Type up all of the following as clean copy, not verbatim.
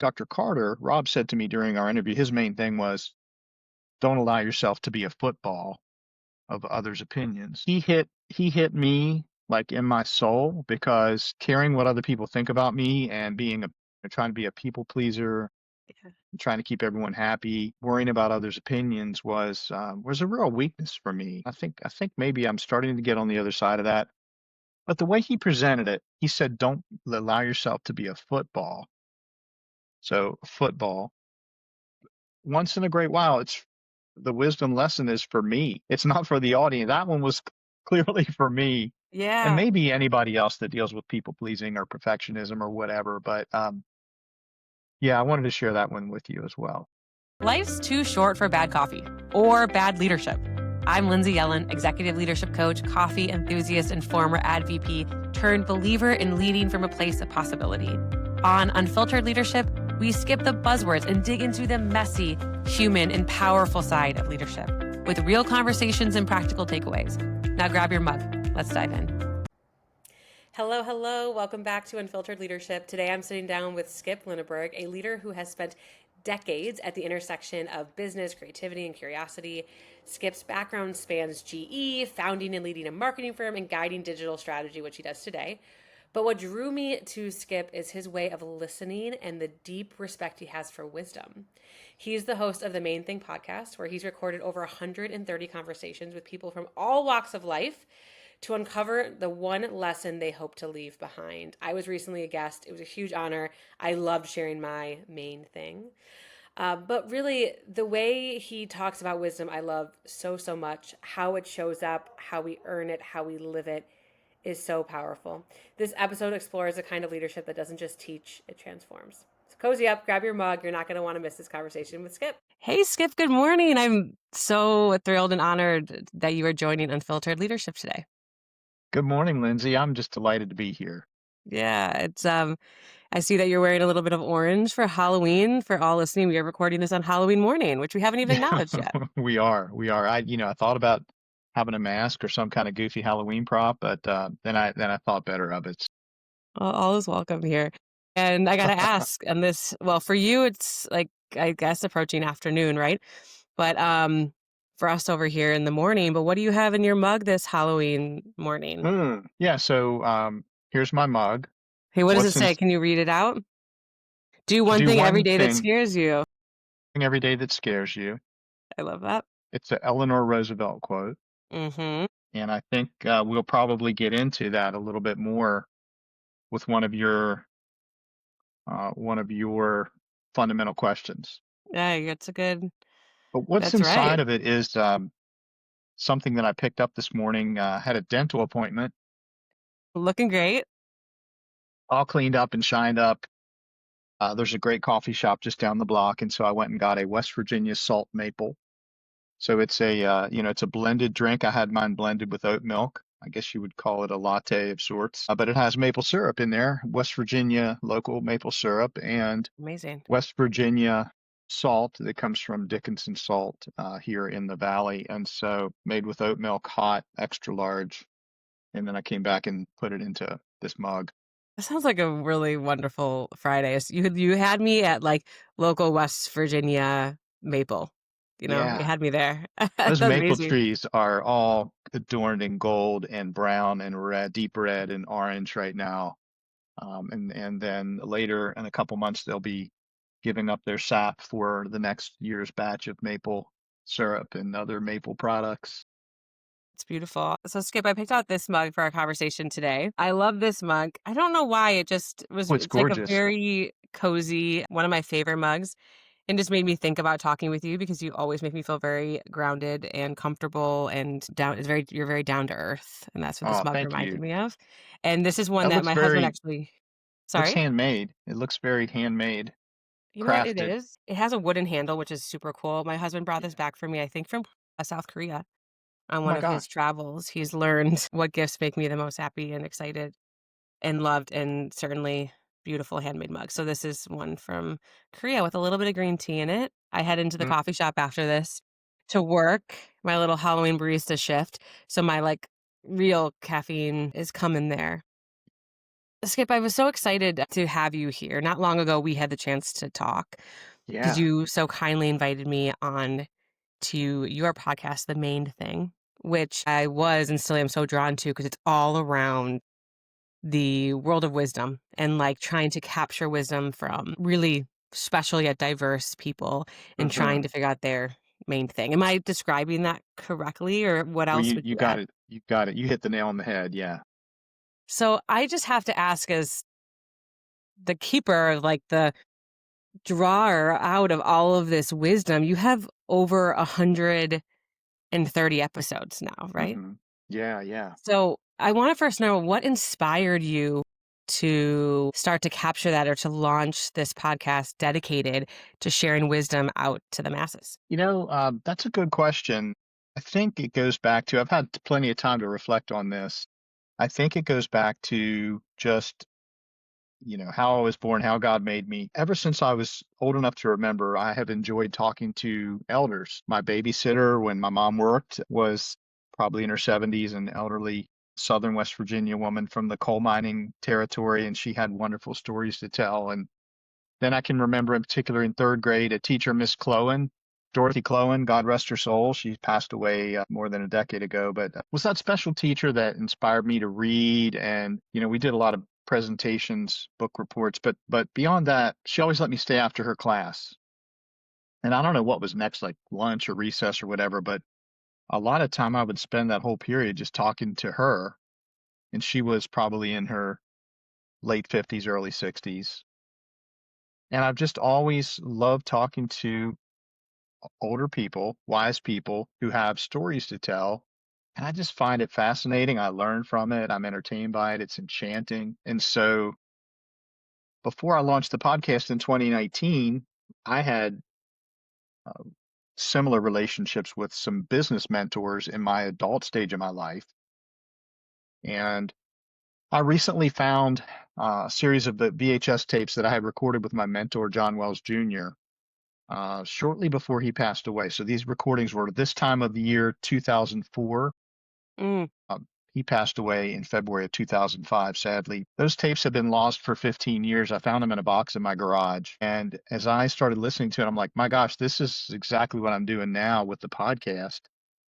Dr. Carter, Rob said to me during our interview, his main thing was don't allow yourself to be a football of others' opinions. He hit me like in my soul because caring what other people think about me and trying to be a people pleaser, Yeah. trying to keep everyone happy, worrying about others' opinions was a real weakness for me. I think maybe I'm starting to get on the other side of that. But the way he presented it, he said, "Don't allow yourself to be a football." So football, once in a great while, it's the wisdom lesson is for me. It's not for the audience. That one was clearly for me, and Yeah. maybe anybody else that deals with people pleasing or perfectionism or whatever. But yeah, I wanted to share that one with you as well. Life's too short for bad coffee or bad leadership. I'm Lindsay Ellen, executive leadership coach, coffee enthusiast, and former ad VP turned believer in leading from a place of possibility. On Unfiltered Leadership, we skip the buzzwords and dig into the messy, human, and powerful side of leadership with real conversations and practical takeaways. Now grab your mug. Let's dive in. Hello, hello. Welcome back to Unfiltered Leadership. Today I'm sitting down with Skip Lineberg, a leader who has spent decades at the intersection of business, creativity, and curiosity. Skip's background spans GE, founding and leading a marketing firm, and guiding digital strategy, which he does today. But what drew me to Skip is his way of listening and the deep respect he has for wisdom. He's the host of the Main Thing podcast, where he's recorded over 130 conversations with people from all walks of life to uncover the one lesson they hope to leave behind. I was recently a guest. It was a huge honor. I loved sharing my main thing. But really, the way he talks about wisdom, I love so, so much. How it shows up, how we earn it, how we live it is so powerful. This episode explores a kind of leadership that doesn't just teach, it transforms. So cozy up, grab your mug. You're not going to want to miss this conversation with Skip. Hey, Skip, good morning. I'm so thrilled and honored that you are joining Unfiltered Leadership today. Good morning, Lindsay. I'm just delighted to be here. Yeah, it's I see that you're wearing a little bit of orange for Halloween. For all listening, we are recording this on Halloween morning, which we haven't even Yeah, acknowledged yet. we are. I thought about having a mask or some kind of goofy Halloween prop, but then I thought better of it. All is welcome here. And I gotta ask, and this, well, for you, it's like I guess approaching afternoon, right? But for us over here in the morning. But what do you have in your mug this Halloween morning? Yeah, so here's my mug. Hey, what does it What's in say? Can you read it out? Do one Do thing every one day that thing scares you. every day that scares you. I love that. It's a Eleanor Roosevelt quote, Mm-hmm. and I think we'll probably get into that a little bit more with one of your fundamental questions. Yeah, it's a good. But what's That's inside right. of it is something that I picked up this morning. Had a dental appointment, Looking great. all cleaned up and shined up. There's a great coffee shop just down the block, and so I went and got a West Virginia salt maple. So it's a blended drink. I had mine blended with oat milk. I guess you would call it a latte of sorts, but it has maple syrup in there, West Virginia local maple syrup, and Amazing. West Virginia salt that comes from Dickinson salt here in the valley, and so made with oat milk, hot, extra large, and then I came back and put it into this mug. That sounds like a really wonderful Friday. You had me at like local West Virginia maple. You Yeah, had me there. That's those maple amazing. trees are all adorned in gold and brown and red, deep red and orange right now. And then later in a couple months they'll be giving up their sap for the next year's batch of maple syrup and other maple products. It's beautiful. So Skip, I picked out this mug for our conversation today. I love this mug. I don't know why. Oh, it's It's like a gorgeous. very cozy, one of my favorite mugs. And just made me think about talking with you because you always make me feel very grounded and comfortable and down. You're very down to earth. And that's what this Oh, mug thank reminded you. me of. And this is one That that looks my husband very actually, looks sorry. handmade. It looks very handmade, You know what it crafted. is? It has a wooden handle, which is super cool. My husband brought this back for me, I think from South Korea on Oh one my of his gosh. travels. He's learned what gifts make me the most happy and excited and loved, and certainly beautiful handmade mugs. So this is one from Korea with a little bit of green tea in it. I head into the Mm. coffee shop after this to work my little Halloween barista shift. So my like real caffeine is coming there. Skip, I was so excited to have you here. Not long ago, we had the chance to talk because Yeah. you so kindly invited me on to your podcast, The Main Thing, which I was and still am so drawn to because it's all around the world of wisdom and like trying to capture wisdom from really special yet diverse people and trying Hmm. to figure out their main thing. Am I describing that correctly, or what Well, else you would you you got add? it. You got it. You hit the nail on the head. Yeah. So I just have to ask, as the keeper, like the drawer out of all of this wisdom, you have over 130 episodes now, right? Hmm. Yeah. Yeah. So I want to first know what inspired you to start to capture that or to launch this podcast dedicated to sharing wisdom out to the masses. That's a good question. I think it goes back to, I've had plenty of time to reflect on this. I think it goes back to just, how I was born, how God made me. Ever since I was old enough to remember, I have enjoyed talking to elders. My babysitter, when my mom worked, was probably in her 70s, an elderly Southern West Virginia woman from the coal mining territory, and she had wonderful stories to tell. And then I can remember in particular in third grade, a teacher, Miss Clowen, Dorothy Clowen, God rest her soul. She passed away more than a decade ago, but was that special teacher that inspired me to read. And, we did a lot of presentations, book reports, but beyond that, she always let me stay after her class. And I don't know what was next, like lunch or recess or whatever, but a lot of time I would spend that whole period just talking to her. And she was probably in her late 50s, early 60s. And I've just always loved talking to older people, wise people who have stories to tell. And I just find it fascinating. I learn from it. I'm entertained by it. It's enchanting. And so before I launched the podcast in 2019, I had uh, similar relationships with some business mentors in my adult stage of my life. And I recently found a series of the VHS tapes that I had recorded with my mentor, John Wells Jr., shortly before he passed away. So these recordings were this time of the year, 2004. Mm, He passed away in February of 2005, sadly. Those tapes have been lost for 15 years. I found them in a box in my garage. And as I started listening to it, I'm like, my gosh, this is exactly what I'm doing now with the podcast.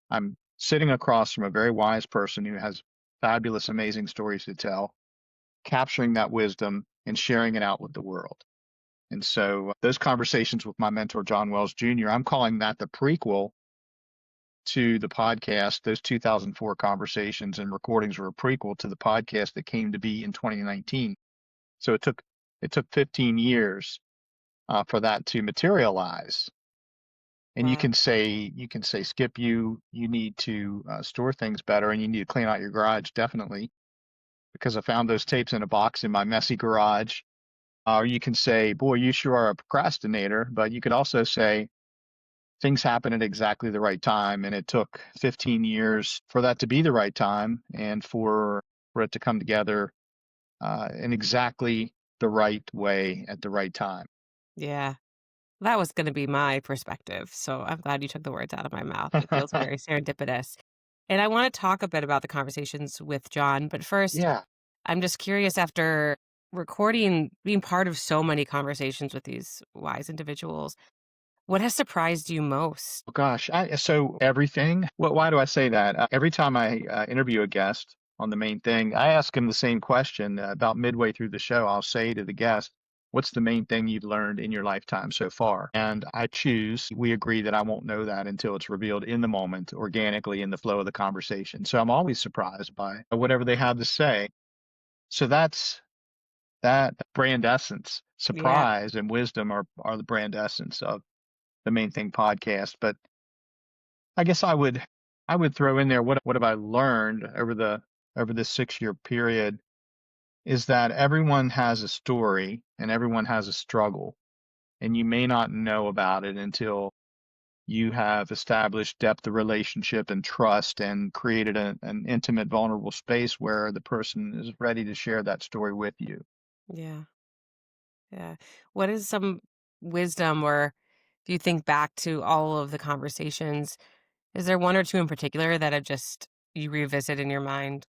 I'm sitting across from a very wise person who has fabulous, amazing stories to tell, capturing that wisdom and sharing it out with the world. And so those conversations with my mentor, John Wells Jr., I'm calling that the prequel to the podcast. Those 2004 conversations and recordings were a prequel to the podcast that came to be in 2019. So it took 15 years for that to materialize. And wow. you can say, Skip, you need to store things better, and you need to clean out your garage, definitely, because I found those tapes in a box in my messy garage. Or you can say, boy, you sure are a procrastinator. But you could also say, things happen at exactly the right time, and it took 15 years for that to be the right time and for it to come together in exactly the right way at the right time. Yeah. That was going to be my perspective. So I'm glad you took the words out of my mouth. It feels very serendipitous. And I want to talk a bit about the conversations with John. But first, Yeah. I'm just curious, after recording, being part of so many conversations with these wise individuals, what has surprised you most? Oh gosh, so everything. Why do I say that? Every time I interview a guest on the main thing, I ask them the same question. About midway through the show, I'll say to the guest, "What's the main thing you've learned in your lifetime so far?" And we agree that I won't know that until it's revealed in the moment, organically in the flow of the conversation. So I'm always surprised by whatever they have to say. So that's that brand essence. Yeah. Surprise and wisdom are the brand essence of the main thing podcast. But I guess I would throw in there, what have I learned over this 6-year period is that everyone has a story and everyone has a struggle, and you may not know about it until you have established depth of relationship and trust and created an intimate, vulnerable space where the person is ready to share that story with you. Yeah. Yeah. What is some wisdom, or do you think back to all of the conversations? Is there one or two in particular that have just you revisit in your mind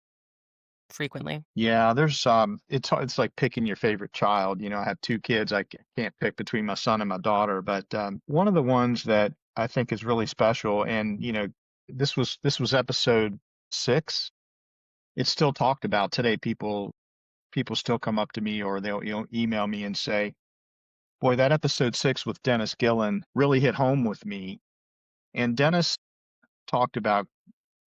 frequently. Yeah, there's it's like picking your favorite child. You know, I have two kids. I can't pick between my son and my daughter, but one of the ones that I think is really special, and this was episode 6. It's still talked about today. People still come up to me, or they'll email me and say, "Boy, that episode 6 with Dennis Gillen really hit home with me." And Dennis talked about,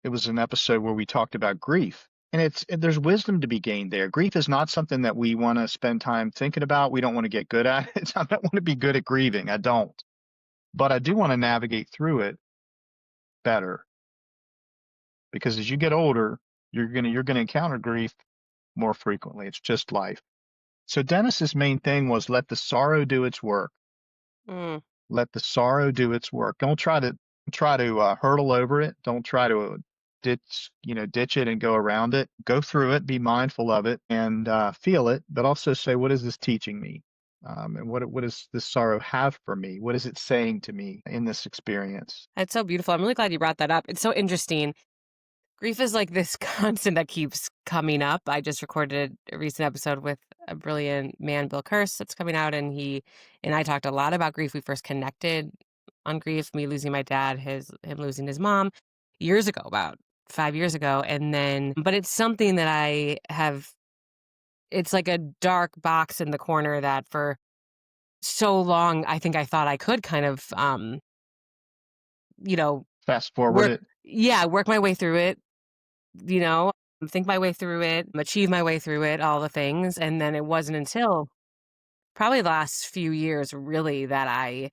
it was an episode where we talked about grief. There's wisdom to be gained there. Grief is not something that we want to spend time thinking about. We don't want to get good at it. I don't want to be good at grieving. I don't. But I do want to navigate through it better, because as you get older, you're gonna encounter grief more frequently. It's just life. So Dennis's main thing was, let the sorrow do its work. Mm. Let the sorrow do its work. Don't try to hurdle over it. Don't try to ditch it and go around it. Go through it, be mindful of it, and feel it, but also say, what is this teaching me? And what does this sorrow have for me? What is it saying to me in this experience? It's so beautiful. I'm really glad you brought that up. It's so interesting. Grief is like this constant that keeps coming up. I just recorded a recent episode with a brilliant man, Bill Kurse, that's coming out, and he and I talked a lot about grief. We first connected on grief, me losing my dad, him losing his mom years ago, about 5 years ago. And then, but it's something that it's like a dark box in the corner that for so long, I think I thought I could kind of, you know, Fast forward work, it. yeah, work my way through it, you know, think my way through it, achieve my way through it, all the things. And then it wasn't until probably the last few years, really, that I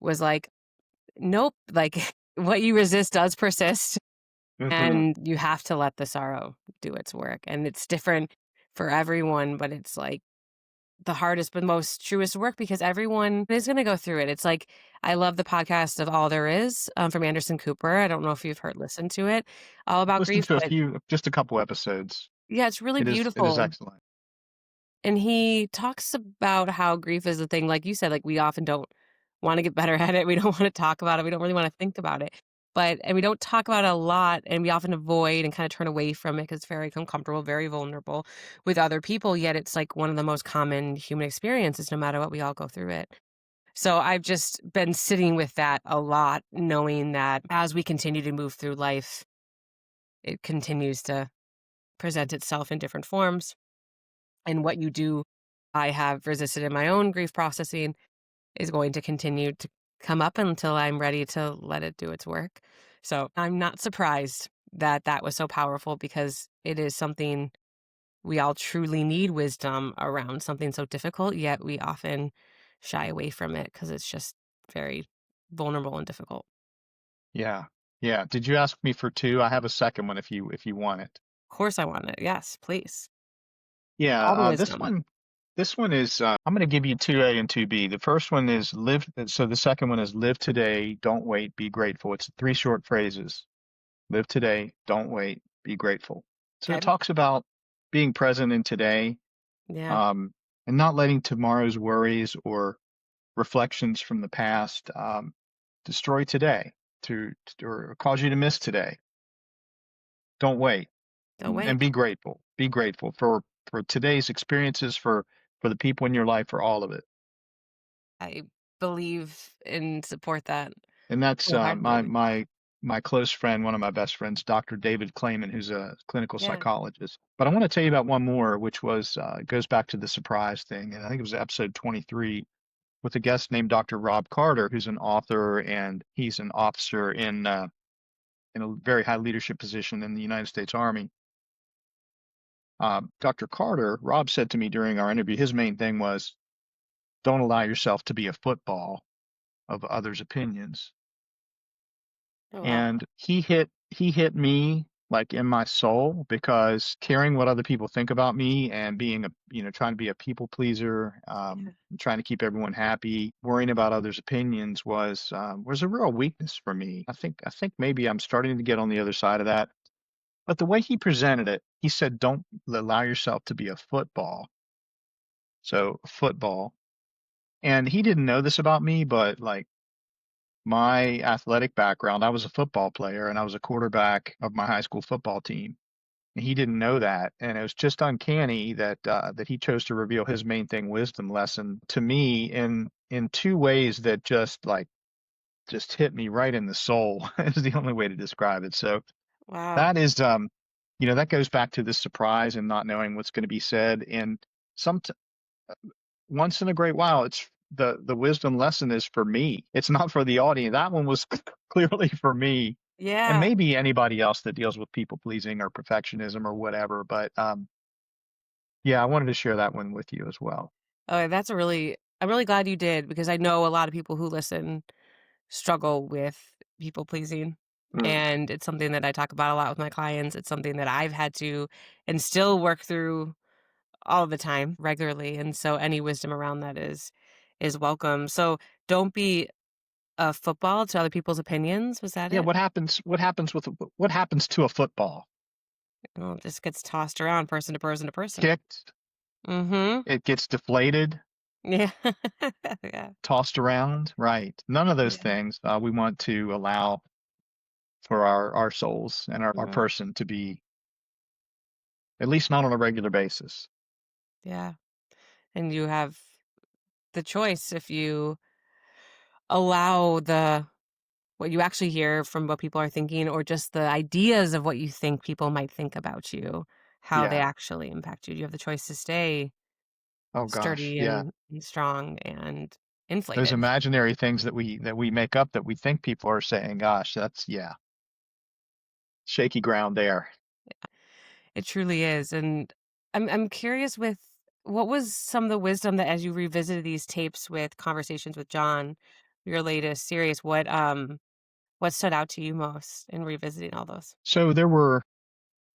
was like, nope, like what you resist does persist. Hmm. And you have to let the sorrow do its work. And it's different for everyone, but it's like the hardest but most truest work because everyone is going to go through it. It's like, I love the podcast of All There Is from Anderson Cooper. I don't know if you've listened to it, all about Listen grief, to but just a couple episodes. yeah, it's really It is beautiful. excellent. And he talks about how grief is a thing, like you said, like we often don't want to get better at it. We don't want to talk about it. We don't really want to think about it. And we don't talk about it a lot, and we often avoid and kind of turn away from it because it's very uncomfortable, very vulnerable with other people. Yet it's like one of the most common human experiences, no matter what, we all go through it. So I've just been sitting with that a lot, knowing that as we continue to move through life, it continues to present itself in different forms. And what you do, I have resisted in my own grief processing, is going to continue to come up until I'm ready to let it do its work. So I'm not surprised that that was so powerful because it is something we all truly need wisdom around, something so difficult, yet we often shy away from it because it's just very vulnerable and difficult. Yeah. Yeah. Did you ask me for two? I have a second one if you want it. Of course, I want it. Yes, please. Yeah, All the this wisdom. one is, I'm going to give you 2A and 2B. The first one is live. So the second one is live today, don't wait, be grateful. It's 3 short phrases. Live today, don't wait, be grateful. So it Okay. talks about being present in today, Yeah. um, and not letting tomorrow's worries or reflections from the past destroy today or cause you to miss today. Don't wait, Don't and wait. be grateful. Be grateful for today's experiences, for the people in your life, for all of it. I believe and support that And that's my wholeheartedly. my close friend, one of my best friends, Dr. David Clayman, who's a clinical Yeah. psychologist. But I want to tell you about one more, which was goes back to the surprise thing, and I think it was episode 23 with a guest named Dr. Rob Carter, who's an author and he's an officer in a very high leadership position in the United States Army. Dr. Carter, Rob said to me during our interview, his main thing was, don't allow yourself to be a football of others' opinions. Oh, wow. And he hit me like in my soul, because caring what other people think about me and being trying to be a people pleaser, Yeah. trying to keep everyone happy, worrying about others' opinions was a real weakness for me. I think maybe I'm starting to get on the other side of that. But the way he presented it, he said, don't allow yourself to be a football. So football. And he didn't know this about me, but like, my athletic background, I was a football player and I was a quarterback of my high school football team. And he didn't know that. And it was just uncanny that that he chose to reveal his main thing, wisdom lesson, to me in two ways that just hit me right in the soul is the only way to describe it. So Wow. that is that goes back to the surprise and not knowing what's going to be said. And some once in a great while, it's the wisdom lesson is for me. It's not for the audience. That one was clearly for me, and Yeah. maybe anybody else that deals with people pleasing or perfectionism or whatever. But yeah, I wanted to share that one with you as well. Oh, I'm really glad you did because I know a lot of people who listen struggle with people pleasing. And it's something that I talk about a lot with my clients. It's something that I've had to and still work through all the time regularly. And so any wisdom around that is welcome. So don't be a football to other people's opinions. Was that Yeah, it? what happens to a football? Oh, it just gets tossed around person to person to person. Kicked, Mm-hmm. it gets deflated, Yeah. Yeah. tossed around, right? None of those Yeah. things we want to allow for our souls and our Right. person to be, at least not on a regular basis. Yeah. And you have the choice if you allow the what you actually hear from what people are thinking or just the ideas of what you think people might think about you, how they Yeah. actually impact you. You have the choice to stay Oh gosh. sturdy Yeah. and strong and Those inflated. imaginary things that we make up that we think people are saying, gosh, that's yeah, shaky ground there. It truly is. And I'm curious with what was some of the wisdom that as you revisited these tapes with Conversations with John, your latest series, what stood out to you most in revisiting all those? So there were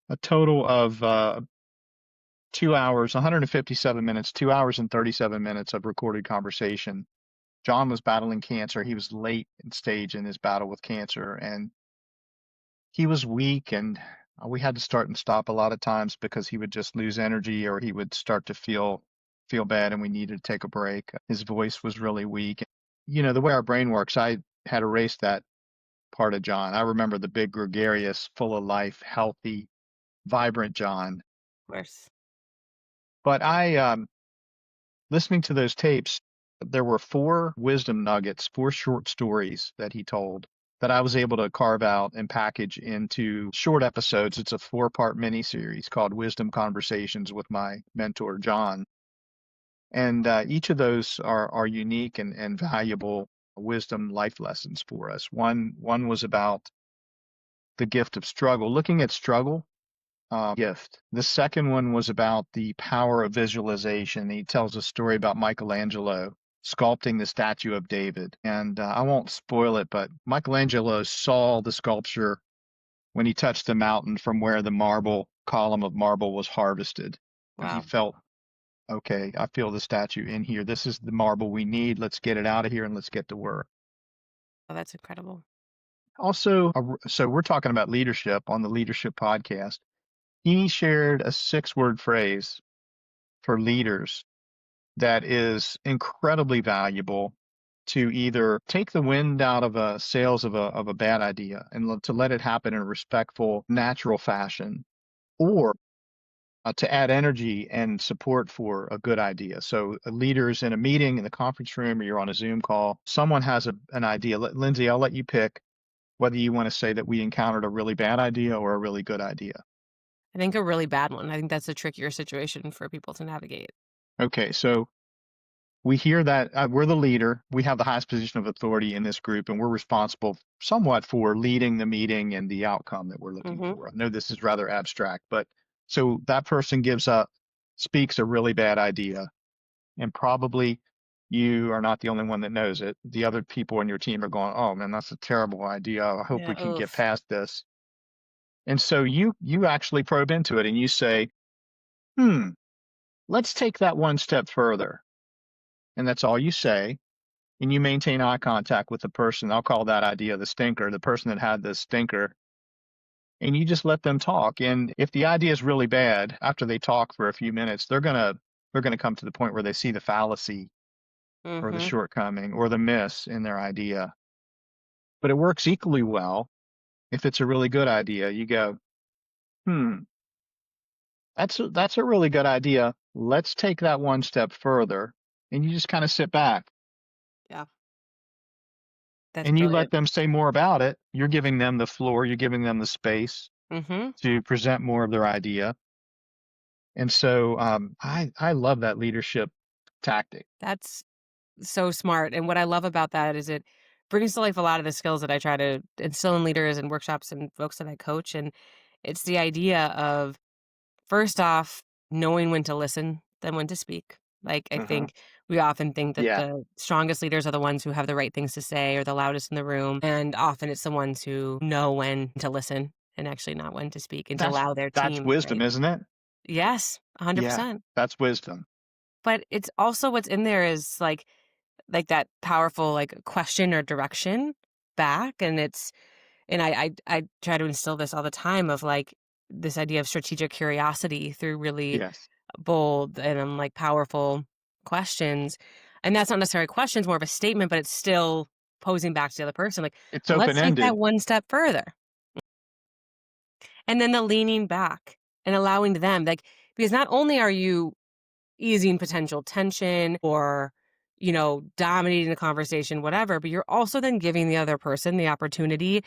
a total of 2 hours, 157 minutes, 2 hours and 37 minutes of recorded conversation. John was battling cancer. He was late in stage in his battle with cancer, and he was weak, and we had to start and stop a lot of times because he would just lose energy or he would start to feel bad, and we needed to take a break. His voice was really weak. The way our brain works, I had erased that part of John. I remember the big, gregarious, full of life, healthy, vibrant John. Of course. But listening to those tapes, there were four wisdom nuggets, four short stories that he told that I was able to carve out and package into short episodes. It's a four-part miniseries called Wisdom Conversations with my mentor, John. And each of those are unique and valuable wisdom life lessons for us. One was about the gift of struggle, looking at struggle gift. The second one was about the power of visualization. He tells a story about Michelangelo sculpting the statue of David. And I won't spoil it, but Michelangelo saw the sculpture when he touched the mountain from where the column of marble was harvested. And he Wow. felt, okay, I feel the statue in here. This is the marble we need. Let's get it out of here and let's get to work. Oh, that's incredible. Also, so we're talking about leadership on the Leadership podcast. He shared a 6-word phrase for leaders that is incredibly valuable to either take the wind out of a sails of a bad idea and to let it happen in a respectful, natural fashion, or to add energy and support for a good idea. So leaders in a meeting in the conference room or you're on a Zoom call, someone has an idea. Lindsay, I'll let you pick whether you want to say that we encountered a really bad idea or a really good idea. I think a really bad one. I think that's a trickier situation for people to navigate. Okay, so we hear that we're the leader. We have the highest position of authority in this group, and we're responsible somewhat for leading the meeting and the outcome that we're looking Mhm. for. I know this is rather abstract, but so that person speaks a really bad idea, and probably you are not the only one that knows it. The other people on your team are going, "Oh man, that's a terrible idea. I hope we Yeah, can get oof. past this." And so you actually probe into it and you say, "Hmm, let's take that one step further." And that's all you say, and you maintain eye contact with the person. I'll call that idea the stinker, the person that had the stinker, and you just let them talk. And if the idea is really bad, after they talk for a few minutes, they're gonna come to the point where they see the fallacy or the Mhm. shortcoming or the miss in their idea. But it works equally well if it's a really good idea. You go, hmm. That's a really good idea. Let's take that one step further, and you just kind of sit back Yeah, that's and you let brilliant. them say more about it. You're giving them the floor, you're giving them the space Hmm. to present more of their idea. And so I love that leadership tactic. That's so smart. And what I love about that is it brings to life a lot of the skills that I try to instill in leaders and workshops and folks that I coach. And it's the idea of, first off, knowing when to listen than when to speak. Like, I Uh-huh. think we often think that Yeah, the strongest leaders are the ones who have the right things to say or the loudest in the room. And often it's the ones who know when to listen and actually not when to speak and to that's allow their that's team, wisdom, right? isn't it? Yes, Yeah, 100%. that's wisdom. But it's also what's in there is like that powerful like question or direction back. And it's and I try to instill this all the time of like this idea of strategic curiosity through really Yes. bold and like powerful questions. And that's not necessarily questions, more of a statement, but it's still posing back to the other person like, It's let's take that open-ended. one step further. And then the leaning back and allowing them, like, because not only are you easing potential tension or, dominating the conversation, whatever, but you're also then giving the other person the opportunity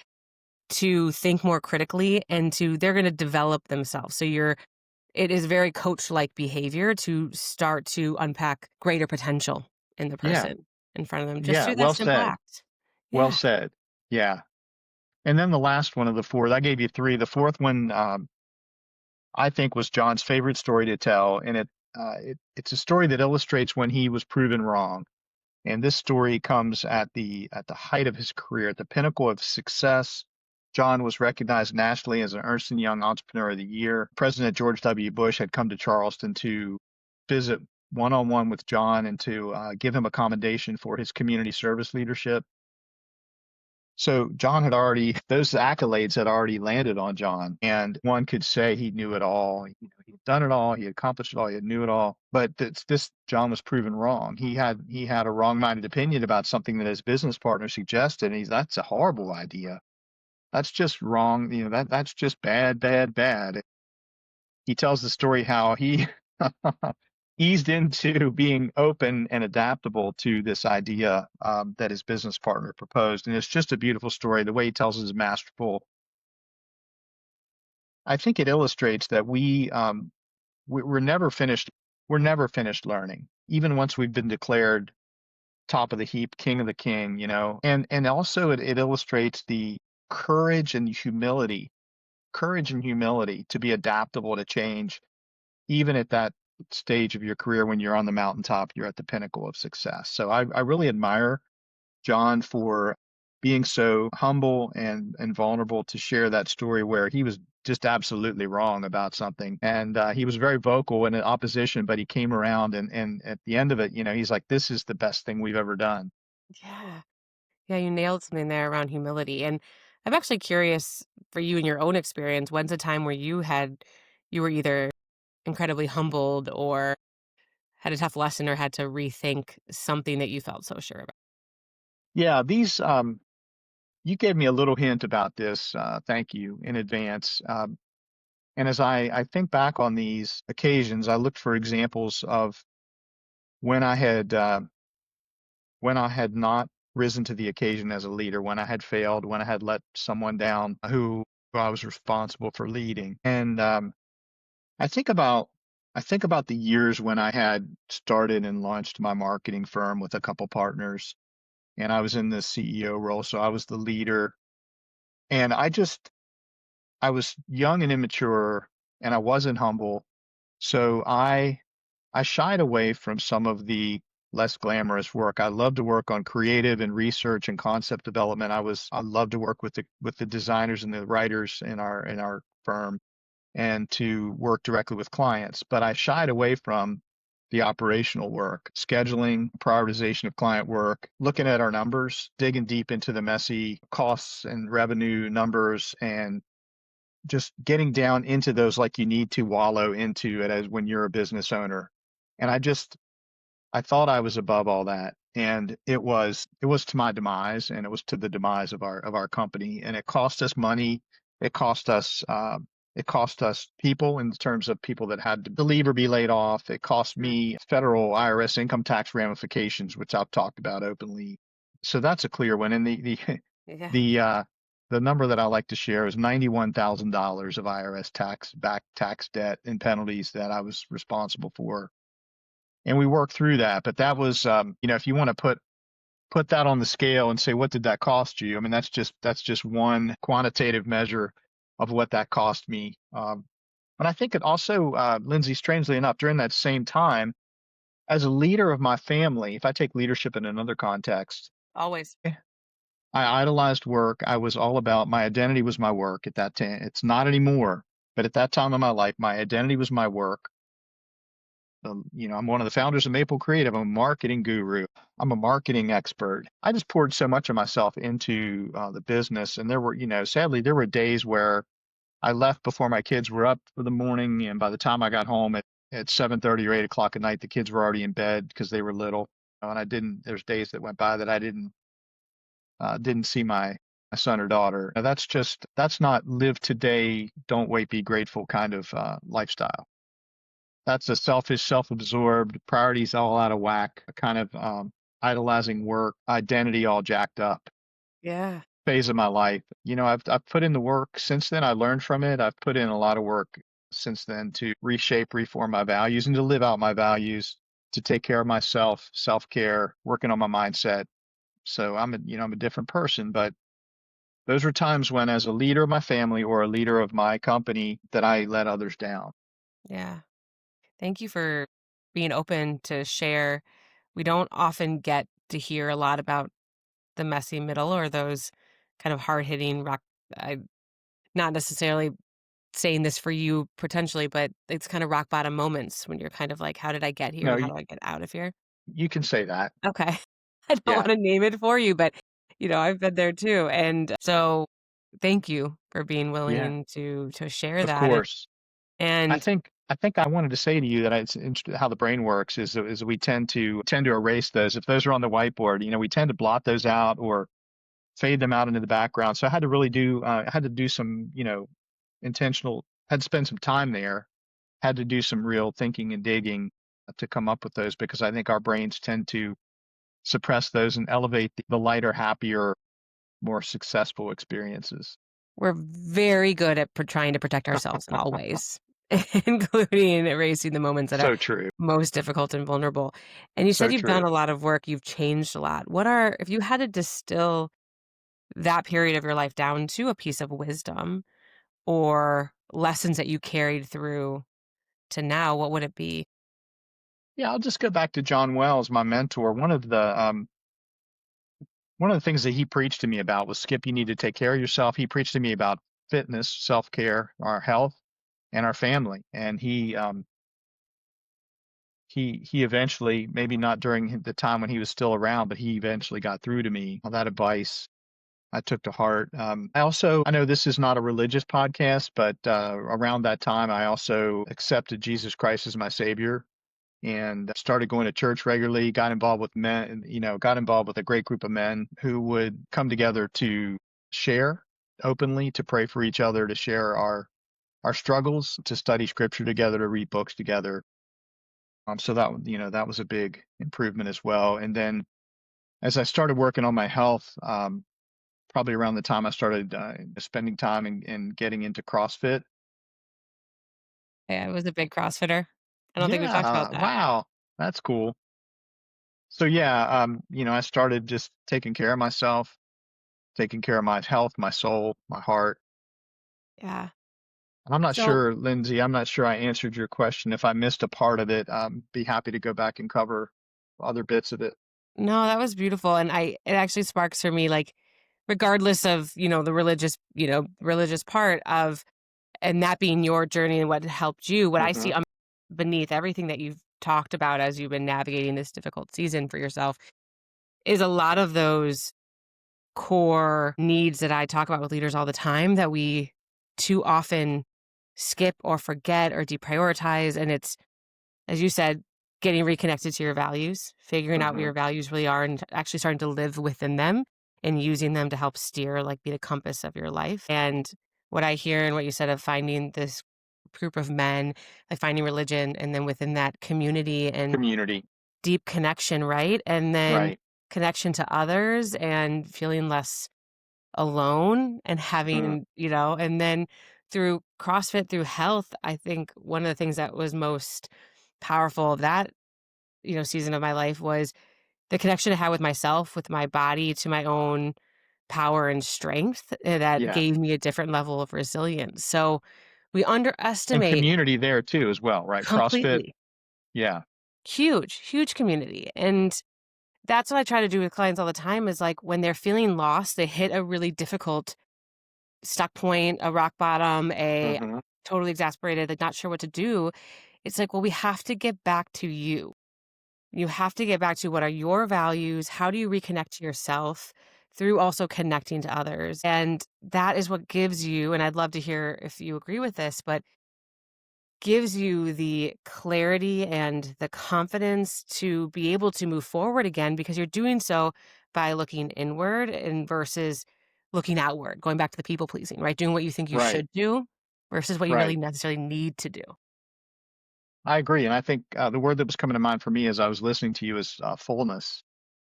to think more critically and they're going to develop themselves. So it is very coach like behavior to start to unpack greater potential in the Yeah, person in front of them just yeah, through that well simple said. act. Well Yeah. said. Yeah. And then the last one of the four, I gave you three. The fourth one, I think was John's favorite story to tell, and it's a story that illustrates when he was proven wrong. And this story comes at the height of his career, at the pinnacle of success. John was recognized nationally as an Ernst& Young Entrepreneur of the Year. President George W. Bush had come to Charleston to visit one-on-one with John and to give him a commendation for his community service leadership. So John had already, those accolades had already landed on John, and one could say he knew it all. He had done it all, he accomplished it all, he knew it all. But this John was proven wrong. He had a wrong-minded opinion about something that his business partner suggested, and that's a horrible idea. That's just wrong. That's just bad, bad, bad. He tells the story how he eased into being open and adaptable to this idea that his business partner proposed. And it's just a beautiful story. The way he tells it is masterful. I think it illustrates that we're never finished. We're never finished learning, even once we've been declared top of the heap, king of the king. And also it illustrates the courage and humility to be adaptable to change even at that stage of your career when you're on the mountaintop, you're at the pinnacle of success. So I really admire John for being so humble and vulnerable to share that story where he was just absolutely wrong about something. And he was very vocal in opposition, but he came around and at the end of it, he's like, this is the best thing we've ever done. Yeah. Yeah. You nailed something there around humility. And I'm actually curious for you in your own experience, when's a time where you were either incredibly humbled or had a tough lesson or had to rethink something that you felt so sure about? Yeah, you gave me a little hint about this. Thank you in advance. And as I think back on these occasions, I looked for examples of when I had when I had not risen to the occasion as a leader, when I had failed, when I had let someone down who I was responsible for leading. And I think about I think about the years when I had started and launched my marketing firm with a couple partners, and I was in the CEO role, so I was the leader. And I was young and immature, and I wasn't humble, so I shied away from some of the less glamorous work. I love to work on creative and research and concept development. I love to work with the designers and the writers in our firm and to work directly with clients. But I shied away from the operational work, scheduling, prioritization of client work, looking at our numbers, digging deep into the messy costs and revenue numbers and just getting down into those like you need to wallow into it as when you're a business owner. And I thought I was above all that. And it was to my demise and it was to the demise of our company. And it cost us money. It cost us It cost us people in terms of people that had to leave or be laid off. It cost Mm. me federal IRS income tax ramifications, which I've talked about openly. So that's a clear one. And Yeah. the, uh, the number that I like to share is $91,000 of IRS back tax debt and penalties that I was responsible for. And we worked through that. But that was, if you want to put that on the scale and say, what did that cost you? I mean, that's just one quantitative measure of what that cost me. But I think it also, Lindsay, strangely enough, during that same time, as a leader of my family, if I take leadership in another context, Always. I idolized work. I was all about my identity was my work at that time. It's not anymore, but at that time in my life, my identity was my work. I'm one of the founders of Maple Creative. I'm a marketing guru. I'm a marketing expert. I just poured so much of myself into the business. And there were, sadly, there were days where I left before my kids were up for the morning. And by the time I got home at 7:30 or 8 o'clock at night, the kids were already in bed because they were little. And there's days that went by that I didn't see my son or daughter. Now that's not live today, don't wait, be grateful kind of lifestyle. That's a selfish, self-absorbed, priorities all out of whack, kind of idolizing work, identity all jacked up Yeah. phase of my life. I've put in the work since then. I learned from it. I've put in a lot of work since then to reshape, reform my values and to live out my values, to take care of myself, self-care, working on my mindset. So I'm a different person, but those were times when as a leader of my family or a leader of my company that I let others down. Yeah. Thank you for being open to share. We don't often get to hear a lot about the messy middle or those kind of hard hitting rock. I not necessarily saying this for you potentially, but it's kind of rock bottom moments when you're kind of like, how did I get here No, and how do I get out of here? you can say that. Okay. I don't want Yeah. to name it for you, but I've been there too. And so thank you for being Yeah. willing to share Of that. course. I And think I think I wanted to say to you that it's interesting how the brain works is we tend to erase those. If those are on the whiteboard, we tend to blot those out or fade them out into the background. So I had to do some, intentional, had to spend some time there, had to do some real thinking and digging to come up with those because I think our brains tend to suppress those and elevate the lighter, happier, more successful experiences. we're very good at trying to protect ourselves in all ways, including erasing the moments that are So true. most difficult and vulnerable. And you said So you've done true. a lot of work, you've changed a lot. If you had to distill that period of your life down to a piece of wisdom or lessons that you carried through to now, what would it be? Yeah, I'll just go back to John Wells, my mentor. One of the things that he preached to me about was Skip, you need to take care of yourself. He preached to me about fitness, self-care, our health, and our family. And he eventually, maybe not during the time when he was still around, but he eventually got through to me. That advice I took to heart. I know this is not a religious podcast, but around that time, I also accepted Jesus Christ as my Savior and started going to church regularly, got involved with men, got involved with a great group of men who would come together to share openly, to pray for each other, to share our struggles, to study scripture together, to read books together. So that was a big improvement as well. And then as I started working on my health, probably around the time I started spending time and getting into CrossFit. Yeah, I was a big CrossFitter. I don't think we talked about Yeah, that. wow, that's cool. So yeah, I started just taking care of myself, taking care of my health, my soul, my heart. Yeah. And I'm not So sure, Lindsay, I'm not sure I answered your question. If I missed a part of it, be happy to go back and cover other bits of it. no, that was beautiful. And it actually sparks for me, like, regardless of, the religious part of, and that being your journey and what helped you, what I see Hmm. beneath everything that you've talked about as you've been navigating this difficult season for yourself is a lot of those core needs that I talk about with leaders all the time that we too often skip or forget or deprioritize. And it's, as you said, getting reconnected to your values, figuring out what Hmm. your values really are and actually starting to live within them and using them to help steer, like be the compass of your life. And what I hear and what you said of finding this group of men, like finding religion, and then within that community and Community. deep connection, right? And then Right. connection to others and feeling less alone and Mm, having, and then through CrossFit, through health, I think one of the things that was most powerful of that, season of my life was the connection I had with myself, with my body, to my own power and strength that yeah. gave me a different level of resilience. So we And underestimate community there too as well, right? CrossFit. completely. Yeah. Huge, huge community. And that's what I try to do with clients all the time is like when they're feeling lost, they hit a really difficult stuck point, a rock bottom, a Hmm. totally exasperated, like not sure what to do. It's like, well, we have to get back to you. You have to get back to what are your values? How do you reconnect to yourself through also connecting to others? And that is what gives you, and I'd love to hear if you agree with this, but gives you the clarity and the confidence to be able to move forward again because you're doing so by looking inward and versus looking outward, going back to the people pleasing, right? Doing what you think you Right. should do versus what you really Right. necessarily need to do. I agree. And I think the word that was coming to mind for me as I was listening to you is fullness.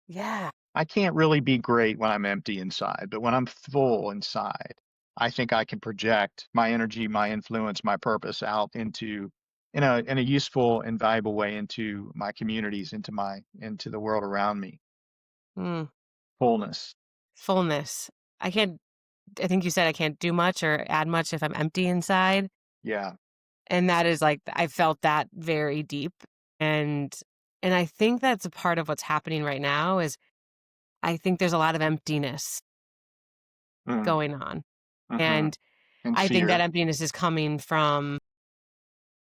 Yeah. I can't really be great when I'm empty inside, but when I'm full inside, I think I can project my energy, my influence, my purpose out into in a useful and valuable way into my communities, into the world around me. Mm, Fullness. fullness. I think you said I can't do much or add much if I'm empty inside. Yeah. And that is like, I felt that very deep. And, and I think that's a part of what's happening right now is I think there's a lot of emptiness Mm, going on. hmm. And And I think that fear. emptiness is coming from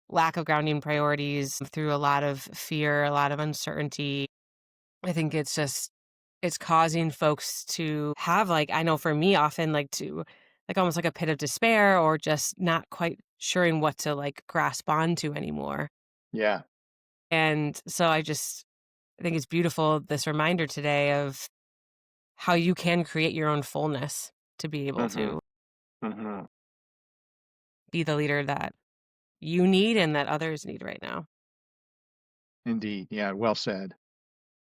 lack of grounding priorities through a lot of fear, a lot of uncertainty. I think it's causing folks to have like, I know for me often like to like almost like a pit of despair or just not quite sure in what to like grasp onto anymore. Yeah. And so I think it's beautiful this reminder today of how you can create your own fullness to be able Hmm. to Hmm. be the leader that you need and that others need right now. Indeed. Yeah. Well said.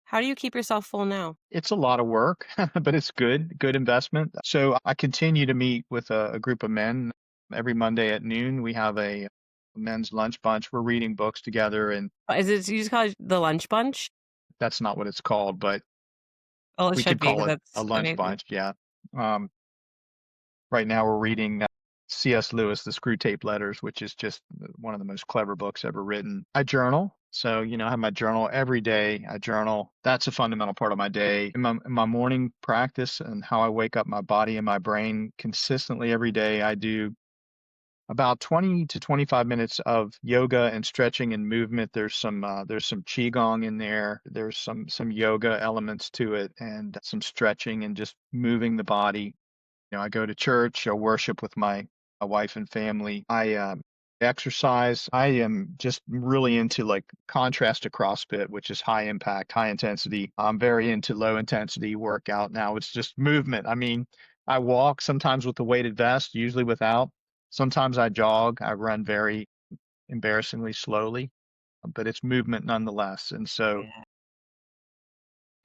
How do you keep yourself full now? It's a lot of work, but it's good investment. So I continue to meet with a group of men every Monday at noon. We have a men's lunch bunch. We're reading books together, and Is it you just call it the lunch bunch? that's not what it's called, but Oh, it we should could be call because it a that's lunch amazing. bunch. Yeah. Um, right now we're reading C.S. Lewis, The Screw Tape Letters, which is just one of the most clever books ever written. I journal. So, I have my journal every day. I journal. That's a fundamental part of my day. In my morning practice and how I wake up my body and my brain consistently every day, I do about 20 to 25 minutes of yoga and stretching and movement. There's some qigong in there. There's some yoga elements to it and some stretching and just moving the body. I go to church, I worship with my wife and family. I exercise. I am just really into like contrast to CrossFit, which is high impact, high intensity. I'm very into low intensity workout now. It's just movement. I mean, I walk sometimes with a weighted vest, usually without. Sometimes I jog. I run very embarrassingly slowly, but it's movement nonetheless. And so Yeah.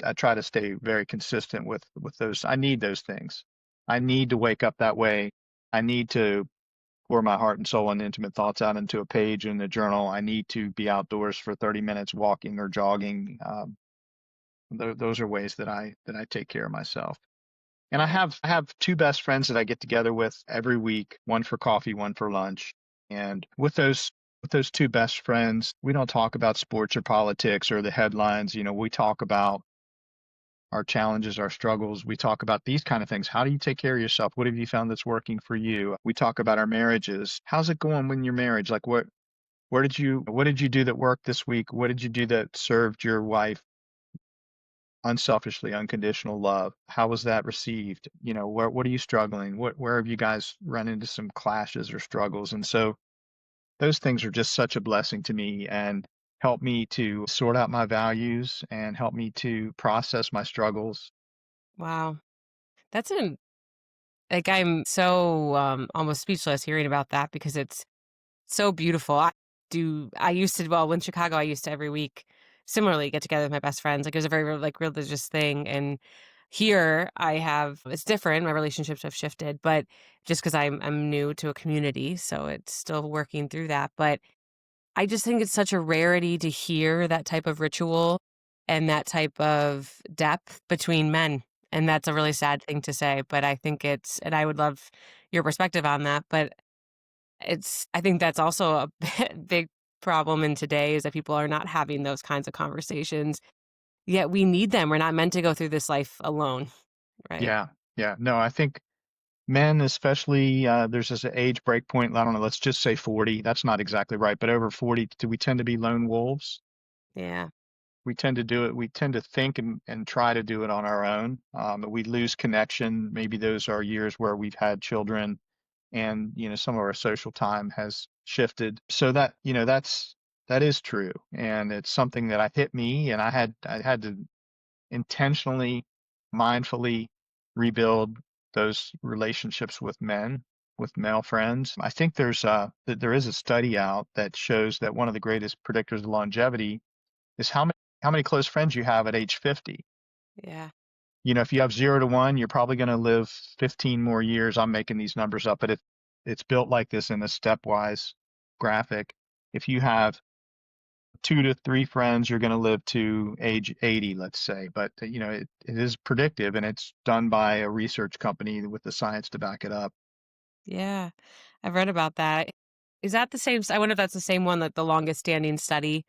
I try to stay very consistent with those. I need those things. I need to wake up that way. I need to pour my heart and soul and intimate thoughts out into a page in the journal. I need to be outdoors for 30 minutes walking or jogging. Those are ways that I take care of myself. And I Yeah. have two best friends that I get together with every week, one for coffee, one for lunch. And with those two best friends, we don't talk about sports or politics or the headlines. We talk about our challenges, our struggles. We talk about these kind of things. How do you take care of yourself? What have you found that's working for you? We talk about our marriages. How's it going in your marriage? Like what did you do that worked this week? What did you do that served your wife unselfishly, unconditional love? How was that received? What are you struggling? Where have you guys run into some clashes or struggles? And so those things are just such a blessing to me and help me to sort out my values and help me to process my struggles. Wow. That's an Like, I'm so, almost speechless hearing about that because it's so beautiful. I used to well, in Chicago, I used to every week similarly get together with my best friends. Like, it was a very, like, religious thing, and here I have it's different, my relationships have shifted, but just because I 'cause I'm new to a community, so it's still working through that, but I just think it's such a rarity to hear that type of ritual and that type of depth between men, and that's a really sad thing to say, but I think it's and I would love your perspective on that, but I think that's also a big problem in today is that people are not having those kinds of conversations, yet we need them. We're not meant to go through this life alone, right? Yeah. Yeah. No, I think men, especially, there's this age break point. I don't know. Let's just say 40. That's not exactly right, but over 40, do we tend to be lone wolves? Yeah. We tend to do it. We tend to think and try to do it on our own. But we lose connection. Maybe those are years where we've had children and, some of our social time has shifted. So that is true. And it's something that hit me and I had to intentionally, mindfully rebuild those relationships with men, with male friends. I think there is a study out that shows that one of the greatest predictors of longevity is how many close friends you have at age 50. Yeah. If you have 0 to 1, you're probably going to live 15 more years. I'm making these numbers up, but it's built like this in a stepwise graphic. If you have 2 to 3 friends, you're going to live to age 80, let's say. But it is predictive, and it's done by a research company with the science to back it up. Yeah. I've read about that. Is that the same I wonder if that's the same one, that the longest standing study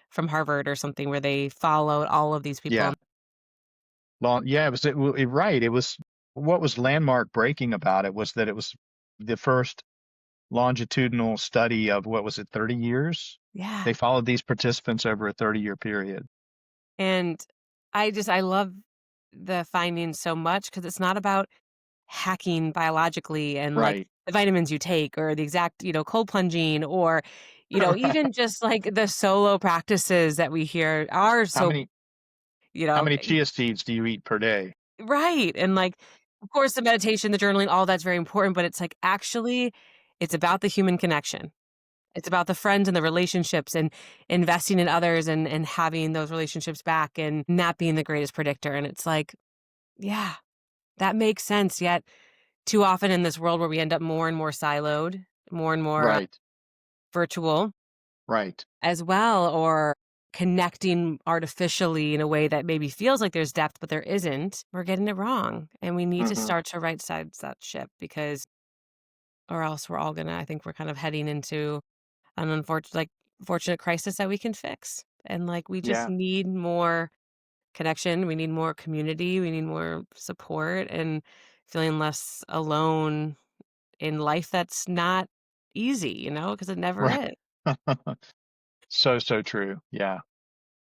from Harvard or something where they followed all of these people. Yeah, long. Yeah, right. It was what was landmark breaking about it was that it was the first longitudinal study of what was it, 30 years? Yeah. They followed these participants over a 30-year period. And I love the findings so much because it's not about hacking biologically and, like, Right. the vitamins you take or the exact, cold plunging or, even just, like, the solo practices that we hear are How so, many you how know many chia seeds do you eat per day? right, and, like, of course, the meditation, the journaling, all that's very important, but it's, like, actually, it's about the human connection. It's about the friends and the relationships and investing in others and having those relationships back and that being the greatest predictor, and it's like, yeah, that makes sense, yet too often in this world where we end up more and more siloed, more and more, Right. virtual Right. as well, or connecting artificially in a way that maybe feels like there's depth, but there isn't, we're getting it wrong, and we need to Hmm. start to right sides that ship because or else we're all gonna I think we're kind of heading into an fortunate crisis that we can fix, and, like, we just Yeah. need more connection, we need more community, we need more support, and feeling less alone in life that's not easy, because it never Right. is. So true. Yeah.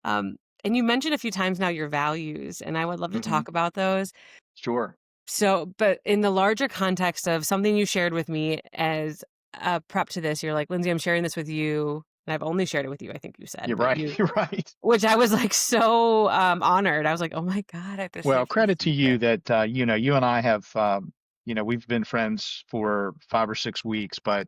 Um, and you mentioned a few times now your values, and I would love to Hmm. talk about those. Sure. So, but in the larger context of something you shared with me as a prep to this, you're like, Lindsay, I'm sharing this with you. And I've only shared it with you, I think you said, You're but right. You're right. which I was like so honored. I was like, oh my God, I have to Well, save this credit to you secret. that you and I have we've been friends for 5 or 6 weeks, but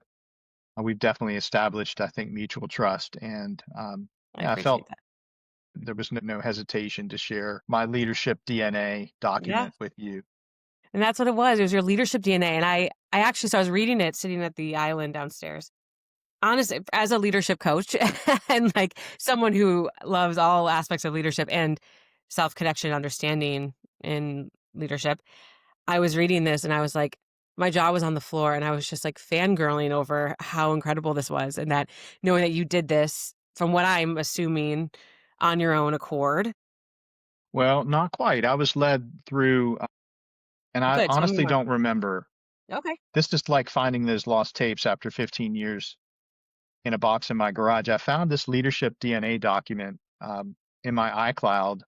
we've definitely established, I think, mutual trust. And I yeah, I felt appreciate that. there was no hesitation to share my leadership DNA Yeah. document with you. And that's what it was. It was your leadership DNA. And I actually, so I was reading it sitting at the island downstairs. Honestly, as a leadership coach and like someone who loves all aspects of leadership and self connection, understanding in leadership, I was reading this and I was like, my jaw was on the floor and I was just like fangirling over how incredible this was. And that knowing that you did this from what I'm assuming on your own accord. Well, not quite. I was led through, and I Good. Tell me honestly more. don't remember. Okay. This is like finding those lost tapes after 15 years in a box in my garage. I found this leadership DNA document in my iCloud,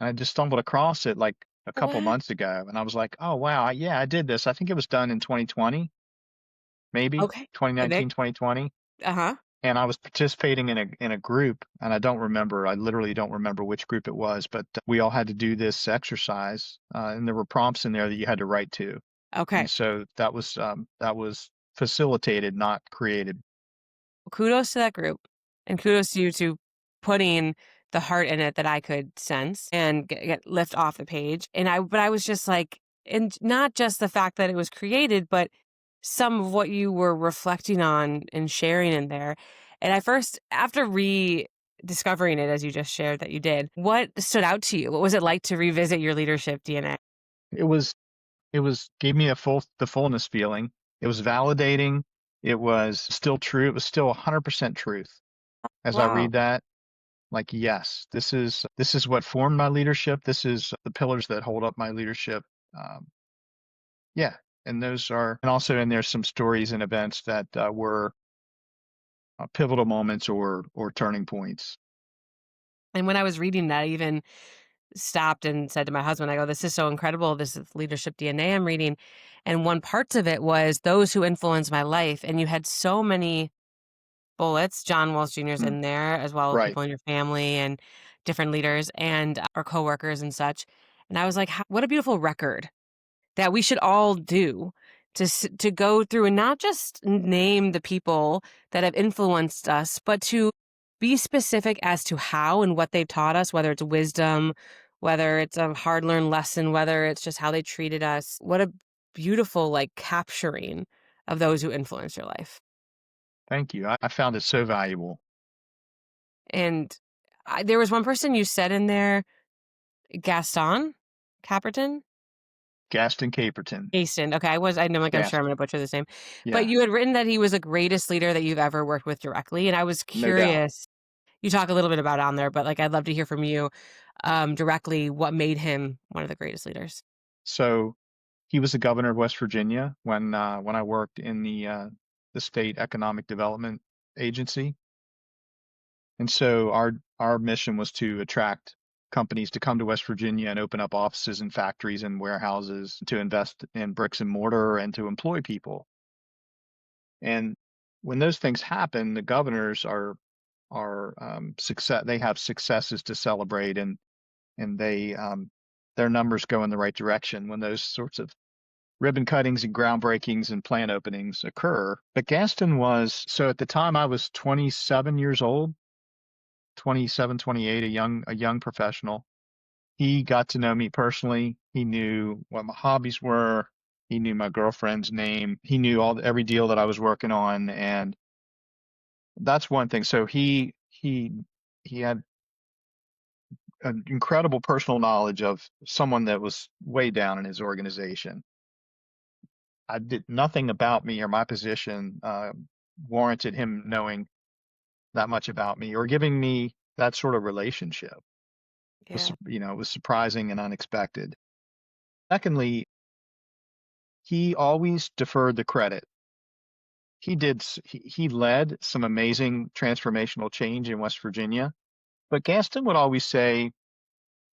and I just stumbled across it like a couple What? months ago, and I was like, "Oh wow, yeah, I did this." I think it was done in 2020, maybe Okay. And it, 2019, 2020, uh huh. and I was participating in a group, and I don't remember. I literally don't remember which group it was, but we all had to do this exercise, and there were prompts in there that you had to write to. Okay. And so that was facilitated, not created. Kudos to that group, and kudos to you to putting the heart in it that I could sense and get lift off the page. But I was just like, and not just the fact that it was created, but some of what you were reflecting on and sharing in there. And I first, after rediscovering it, as you just shared that you did, what stood out to you? What was it like to revisit your leadership DNA? It was gave me the fullness feeling. It was validating. It was still true. It was still 100% truth. As I Wow. read that, like, yes, this is what formed my leadership. This is the pillars that hold up my leadership. Um, yeah, and those are, and also in there some stories and events that were pivotal moments or turning points. And when I was reading that, I even stopped and said to my husband, I go, this is so incredible. This is leadership DNA I'm reading. And one parts of it was those who influenced my life. And you had so many bullets. John Wells Jr.'s Mm, in there, as well as right. people in your family and different leaders and our coworkers and such. And I was like, what a beautiful record that we should all do to go through and not just name the people that have influenced us, but to be specific as to how and what they've taught us, whether it's wisdom, whether it's a hard learned lesson, whether it's just how they treated us. What a beautiful like capturing of those who influenced your life. Thank you. I found it so valuable. And there was one person you said in there, Gaston Caperton. Gaston Caperton. Easton. Okay, I know, like, I'm sure I'm Gaston. gonna butcher this name, but Yeah, you had written that he was the greatest leader that you've ever worked with directly, and I was no doubt. curious. You talk a little bit about it on there, but, like, I'd love to hear from you, directly what made him one of the greatest leaders. So he was the governor of West Virginia when I worked in the state economic development agency. And so our mission was to attract companies to come to West Virginia and open up offices and factories and warehouses to invest in bricks and mortar and to employ people. And when those things happen, the governors are success. They have successes to celebrate, and they their numbers go in the right direction when those sorts of ribbon cuttings and groundbreakings and plant openings occur. But Gaston was, so at the time I was 27 years old, 27, 28, a young professional. He got to know me personally. He knew what my hobbies were. He knew my girlfriend's name. He knew every deal that I was working on, and that's one thing. So he had an incredible personal knowledge of someone that was way down in his organization. I did nothing about me or my position warranted him knowing that much about me or giving me that sort of relationship. Yeah. It was surprising and unexpected. Secondly, he always deferred the credit. He led some amazing transformational change in West Virginia, but Gaston would always say,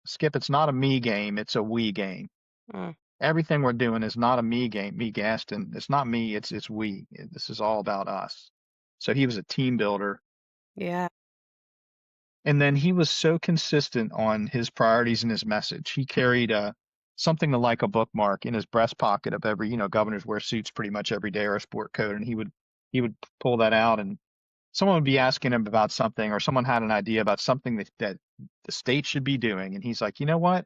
Skip, it's not a me game, it's a we game. Mm, Everything we're doing is not a me game, me Gaston. It's not me, it's we. This is all about us. So he was a team builder. yeah. And then he was so consistent on his priorities and his message. He carried something like a bookmark in his breast pocket of every, governors wear suits pretty much every day or a sport coat, and he would pull that out, and someone would be asking him about something, or someone had an idea about something that the state should be doing, and he's like, you know what?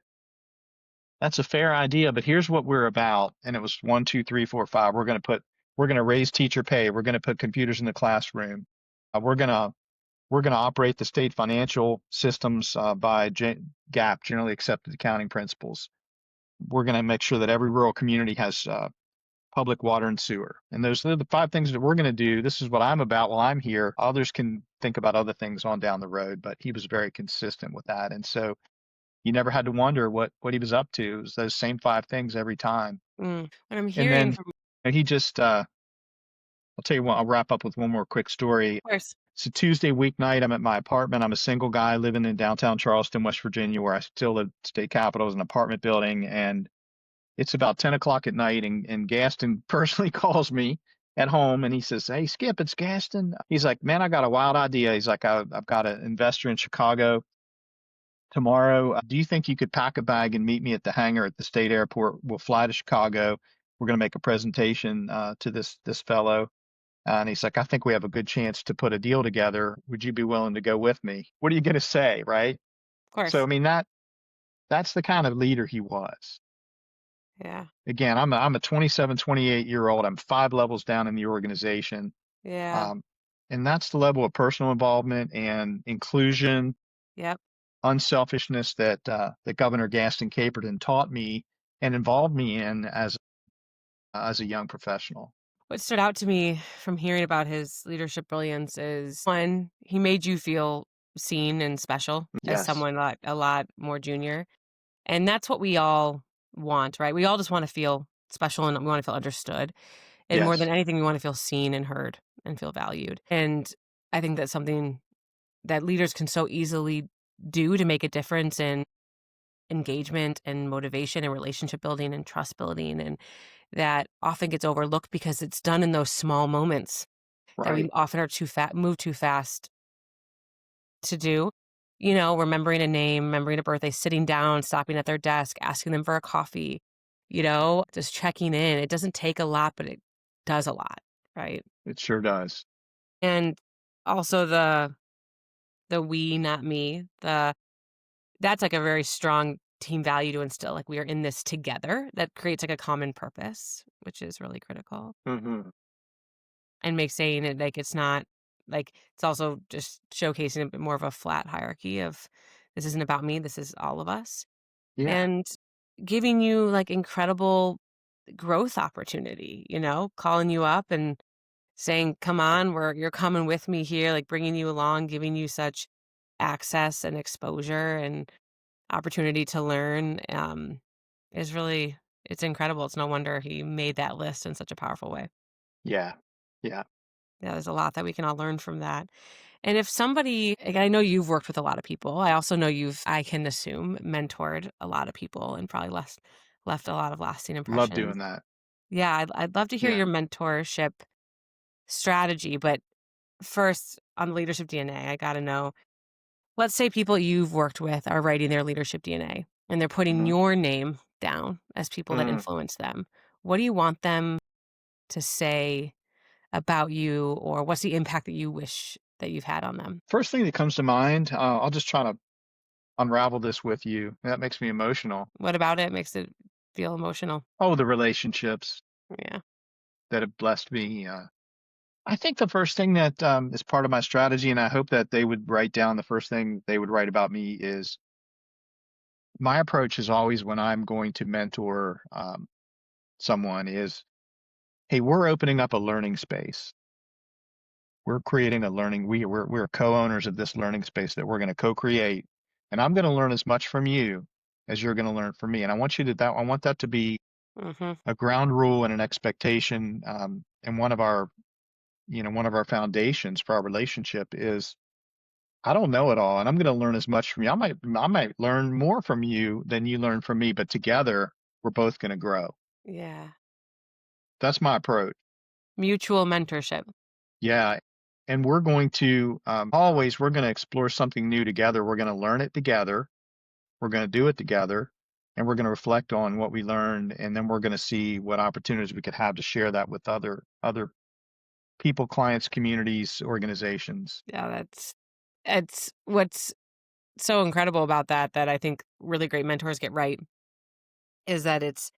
That's a fair idea, but here's what we're about. And it was one, two, three, four, five. We're going to raise teacher pay. We're going to put computers in the classroom. We're going to operate the state financial systems by GAAP, generally accepted accounting principles. We're going to make sure that every rural community has public water and sewer. And those are the five things that we're going to do. This is what I'm about while I'm here. Others can think about other things on down the road, but he was very consistent with that. And so you never had to wonder what he was up to. It was those same five things every time. What I'm And hearing then from, of he just I'll tell you what, I'll wrap up with one more quick story. course. It's a Tuesday weeknight. I'm at my apartment. I'm a single guy living in downtown Charleston, West Virginia, where I still live. State capital is an apartment building, and it's about 10 o'clock at night, and Gaston personally calls me at home, and he says, "Hey, Skip, it's Gaston." He's like, "Man, I got a wild idea." He's like, I've got an investor in Chicago tomorrow. Do you think you could pack a bag and meet me at the hangar at the state airport? We'll fly to Chicago. we're going to make a presentation to this fellow. And he's like, I think we have a good chance to put a deal together. Would you be willing to go with me? What are you going to say, right? Of So, I course. mean, that's the kind of leader he was. Yeah. Again, I'm a 27, 28-year-old. I'm 5 levels down in the organization. Yeah. Um, and that's the level of personal involvement and inclusion, Yep. unselfishness that Governor Gaston Caperton taught me and involved me in as a young professional. What stood out to me from hearing about his leadership brilliance is one, he made you feel seen and special as Yes, someone a lot more junior. And that's what we all want, right? We all just want to feel special and we want to feel understood. And more than yes, anything, we want to feel seen and heard and feel valued. And I think that's something that leaders can so easily do to make a difference in engagement and motivation and relationship building and trust building. And that often gets overlooked because it's done in those small moments that we right. often are move too fast to do. You know, remembering a name, remembering a birthday, sitting down, stopping at their desk, asking them for a coffee, you know, just checking in. It doesn't take a lot, but it does a lot, right? It sure does. And also the we, not me, that's like a very strong team value to instill. Like we are in this together. That creates like a common purpose, which is really critical. Hmm. And makes saying it like it's not like it's also just showcasing a bit more of a flat hierarchy of this isn't about me, this is all of us. Yeah, And giving you like incredible growth opportunity, you know, calling you up and saying, "Come on, you're coming with me here," like bringing you along, giving you such access and exposure and opportunity to learn is really it's incredible. It's no wonder he made that list in such a powerful way. yeah, yeah. Yeah, there's a lot that we can all learn from that. And if somebody, like, I know you've worked with a lot of people. I also know I can assume, mentored a lot of people and probably left a lot of lasting Love impressions. doing that. Yeah, I'd love to hear Yeah. your mentorship strategy. But first, on the leadership DNA, I got to know, let's say people you've worked with are writing their leadership DNA and they're putting Hmm. your name down as people that Mm. influence them. What do you want them to say about you, or what's the impact that you wish that you've had on them? First thing that comes to mind, I'll just try to unravel this with you. That makes me emotional. What about it makes it feel emotional? Oh, the relationships Yeah. that have blessed me. I think the first thing that is part of my strategy, and I hope that they would write down the first thing they would write about me is my approach is always when I'm going to mentor someone is, hey, we're opening up a learning space. We're creating a learning. We're co-owners of this learning space that we're going to co-create, and I'm going to learn as much from you as you're going to learn from me. And I want you to that I want that to be Mhm. a ground rule and an expectation. And one of our foundations for our relationship is I don't know it all, and I'm going to learn as much from you. I might learn more from you than you learn from me, but together we're both going to grow. Yeah. That's my approach. Mutual mentorship. Yeah. And we're going to we're going to explore something new together. We're going to learn it together. We're going to do it together. And we're going to reflect on what we learned. And then we're going to see what opportunities we could have to share that with other people, clients, communities, organizations. Yeah, it's what's so incredible about that I think really great mentors get right is that it's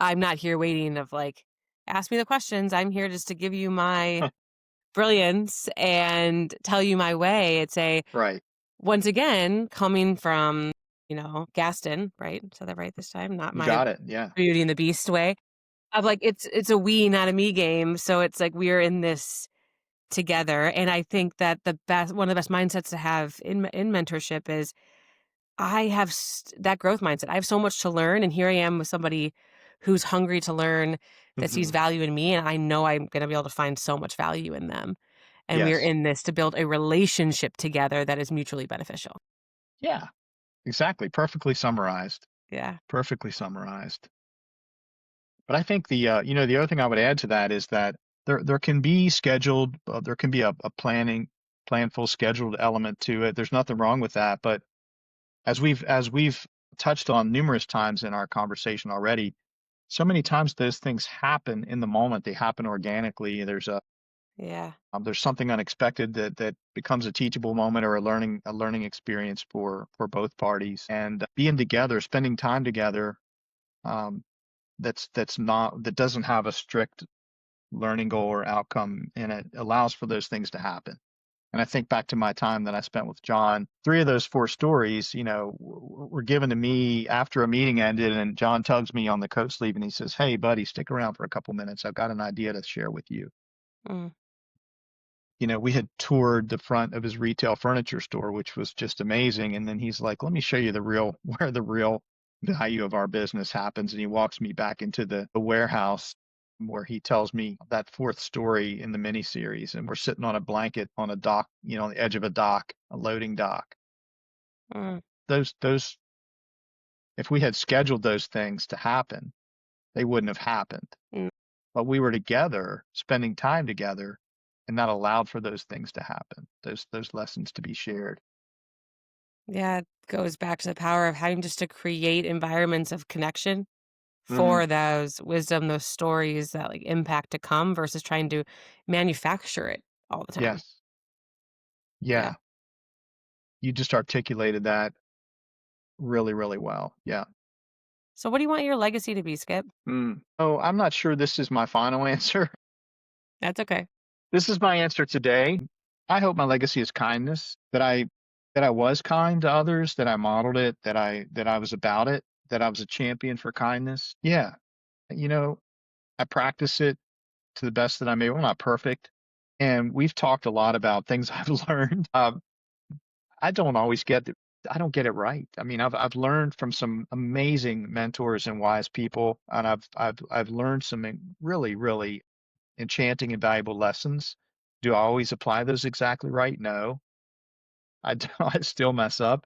I'm not here waiting of like, ask me the questions. I'm here just to give you my brilliance and tell you my way. It's a Right. once again coming from, Gaston, right? So that right this time, not You my got it. Yeah. Beauty and the Beast way. Of like it's a we, not a me game. So it's like we're in this together. And I think that one of the best mindsets to have in mentorship is I have that growth mindset. I have so much to learn, and here I am with somebody who's hungry to learn, that sees Hmm. value in me, and I know I'm going to be able to find so much value in them. And we're Yes. in this to build a relationship together that is mutually beneficial. Yeah. Exactly. Perfectly summarized. Yeah. Perfectly summarized. But I think the other thing I would add to that is that there can be there can be a planful scheduled element to it. There's nothing wrong with that. But as we've touched on numerous times in our conversation already, so many times those things happen in the moment. They happen organically. Yeah. There's something unexpected that becomes a teachable moment or a learning experience for both parties. And being together, spending time together, um, that doesn't have a strict learning goal or outcome in it, allows for those things to happen. And I think back to my time that I spent with John. Three of those four stories, were given to me after a meeting ended, and John tugs me on the coat sleeve and he says, "Hey, buddy, stick around for a couple minutes. I've got an idea to share with you." Mm. We had toured the front of his retail furniture store, which was just amazing. And then he's like, "Let me show you where the real value of our business happens." And he walks me back into the warehouse where he tells me that fourth story in the miniseries. And we're sitting on a blanket on a dock, on the edge of a dock, a loading dock. Mm. Those, if we had scheduled those things to happen, they wouldn't have happened. Mm. But we were together, spending time together, and that allowed for those things to happen, those lessons to be shared. Yeah, it goes back to the power of having just to create environments of connection Hmm. for those wisdom, those stories that like impact to come versus trying to manufacture it all the time. Yes. Yeah. Yeah. You just articulated that really, really well. Yeah. So what do you want your legacy to be, Skip? Oh, I'm not sure this is my final answer. That's okay. This is my answer today. I hope my legacy is kindness, that I was kind to others, that I modeled it, that I was about it, that I was a champion for kindness. Yeah. You know, I practice it to the best that I'm able. I'm not perfect. And we've talked a lot about things I've learned. I don't always get it. I don't get it right. I mean, I've learned from some amazing mentors and wise people, and I've learned some really, really enchanting and valuable lessons. Do I always apply those exactly right? No, I do. I still mess up.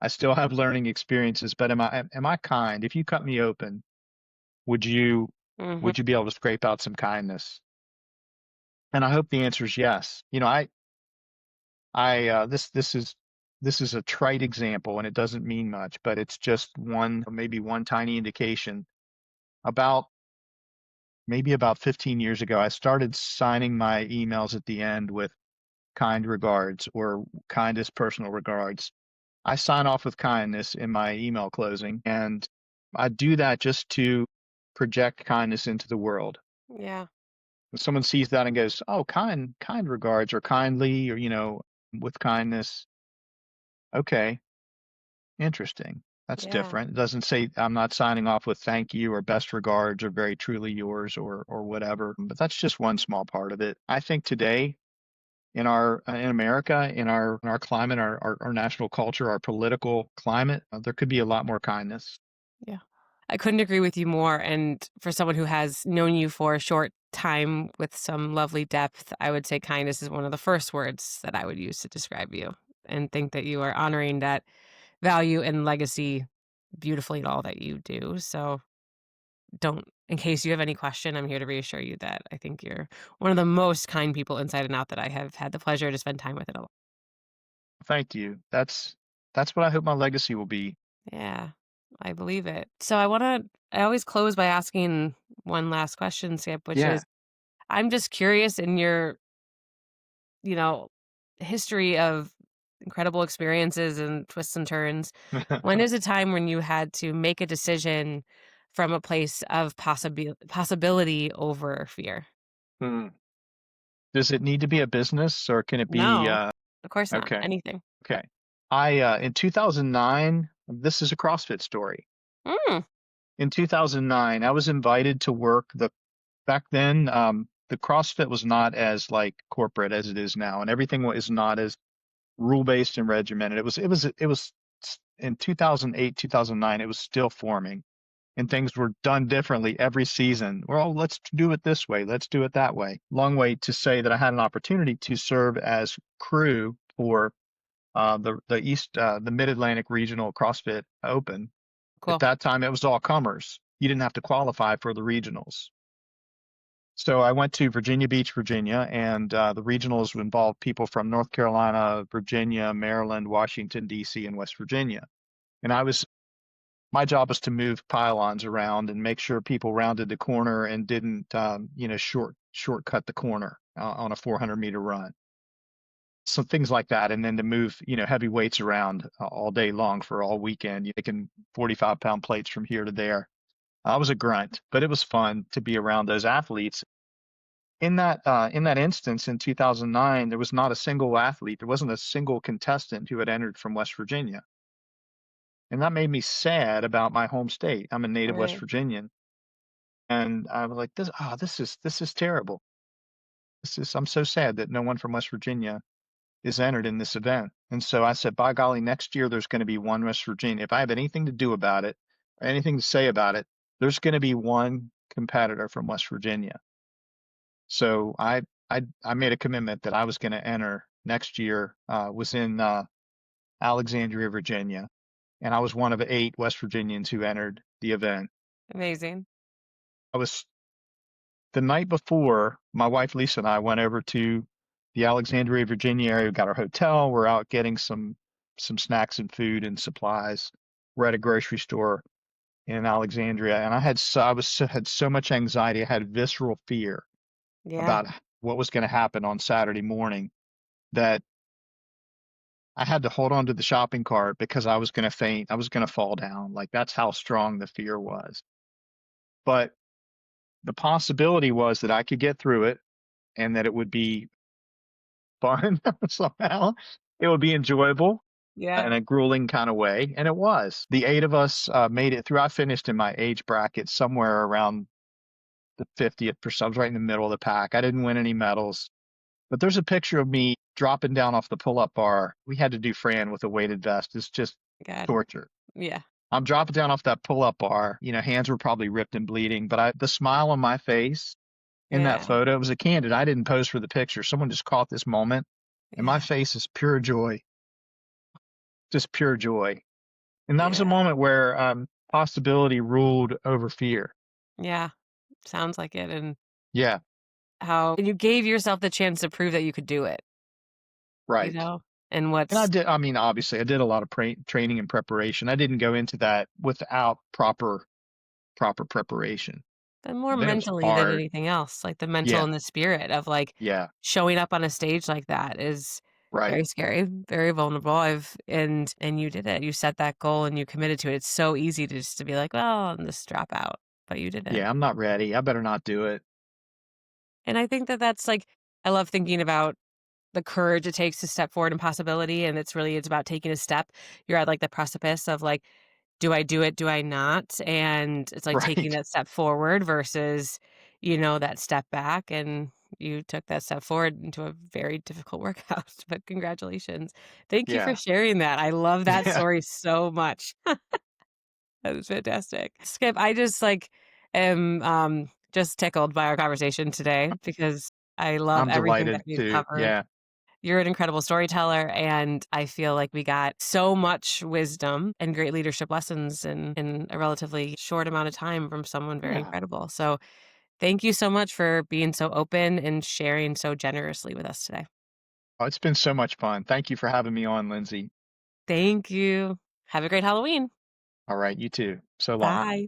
I still have learning experiences, but am I kind? If you cut me open, would you Mhm. would you be able to scrape out some kindness? And I hope the answer is yes. This is a trite example and it doesn't mean much, but it's just maybe one tiny indication. About maybe about 15 years ago, I started signing my emails at the end with kind regards or kindest personal regards. I sign off with kindness in my email closing, and I do that just to project kindness into the world. Yeah. When someone sees that and goes, "Oh, kind regards," or kindly, or with kindness, okay, interesting. That's Yeah. different. It doesn't say I'm not signing off with thank you or best regards or very truly yours or whatever. But that's just one small part of it. I think today in America, in our climate, our national culture, our political climate, there could be a lot more kindness. Yeah. I couldn't agree with you more. And for someone who has known you for a short time with some lovely depth, I would say kindness is one of the first words that I would use to describe you and think that you are honoring that value and legacy beautifully in all that you do. So don't, in case you have any question, I'm here to reassure you that I think you're one of the most kind people inside and out that I have had the pleasure to spend time with in a. Thank you. That's what I hope my legacy will be. Yeah, I believe it. So I always close by asking one last question, Skip, which Yeah. is I'm just curious in your, you know, history of incredible experiences and twists and turns. When is a time when you had to make a decision from a place of possibility over fear? Hmm. Does it need to be a business or can it be No, of course not. okay. Anything. Okay. I in 2009, this is a CrossFit story. Mm, In 2009, I was invited to work back then, the CrossFit was not as like corporate as it is now, and everything is not as rule-based and regimented. It was in 2008, 2009, it was still forming and things were done differently every season. Well, let's do it this way. Let's do it that way. Long way to say that I had an opportunity to serve as crew for the Mid Atlantic Regional CrossFit Open. At cool. that time, it was all comers. You didn't have to qualify for the regionals. So I went to Virginia Beach, Virginia, and the regionals involved people from North Carolina, Virginia, Maryland, Washington, D.C., and West Virginia. And I was My job was to move pylons around and make sure people rounded the corner and didn't, shortcut the corner on a 400-meter run. So things like that, and then to move, heavy weights around all day long for all weekend. You're taking 45-pound plates from here to there. I was a grunt, but it was fun to be around those athletes. In that instance, in 2009, there was not a single athlete. There wasn't a single contestant who had entered from West Virginia, and that made me sad about my home state. I'm a native West Right. Virginian, and I was like, this is terrible. I'm so sad that no one from West Virginia is entered in this event. And so I said, by golly, next year there's going to be one West Virginia. If I have anything to do about it, or anything to say about it, there's going to be one competitor from West Virginia. So I made a commitment that I was going to enter next year. Was in Alexandria, Virginia, and I was one of 8 West Virginians who entered the event. Amazing. I was The night before, my wife Lisa and I went over to the Alexandria, Virginia area. We got our hotel. We're out getting some snacks and food and supplies. We're at a grocery store in Alexandria, and had so much anxiety. I had visceral fear Yeah. about what was going to happen on Saturday morning, that I had to hold on to the shopping cart because I was going to faint. I was going to fall down. Like, that's how strong the fear was. But the possibility was that I could get through it and that it would be fun somehow. It would be enjoyable Yeah. in a grueling kind of way, and it was. The 8 of us made it through. I finished in my age bracket somewhere around the 50th percent. I was right in the middle of the pack. I didn't win any medals, but there's a picture of me dropping down off the pull-up bar. We had to do Fran with a weighted vest. It's just God. torture. Yeah. I'm dropping down off that pull-up bar. Hands were probably ripped and bleeding, but the smile on my face in that Yeah. photo, it was a candid. I didn't pose for the picture. Someone just caught this moment, and my Yeah. face is pure joy, just pure joy. And that was a Yeah. moment where possibility ruled over fear. Yeah. Sounds like it. And Yeah, how you gave yourself the chance to prove that you could do it, you right. know? And And I what's did. I mean, obviously, I did a lot of training and preparation. I didn't go into that without proper preparation. and more Then it was mentally than hard. anything else, like the mental Yeah, and the spirit of like yeah, showing up on a stage like that is right. very scary, very vulnerable. And you did it. You set that goal and you committed to it. It's so easy to just to be like, well, and just drop out, but you did it. Yeah, I'm not ready. I better not do it. And I think that that's like, I love thinking about the courage it takes to step forward in possibility. And it's about taking a step. You're at like the precipice of like, do I do it? Do I not? And it's like taking Right. that step forward versus, that step back. And you took that step forward into a very difficult workout. But congratulations. Thank you for Yeah. sharing that. I love that Yeah. story so much. That was fantastic. Skip, I just like am just tickled by our conversation today because I love I'm everything that delighted we've to. covered. Yeah. You're an incredible storyteller, and I feel like we got so much wisdom and great leadership lessons in a relatively short amount of time from someone very Yeah. incredible. So, thank you so much for being so open and sharing so generously with us today. Oh, it's been so much fun. Thank you for having me on, Lindsay. Thank you. Have a great Halloween. All right, you too. So long. Bye.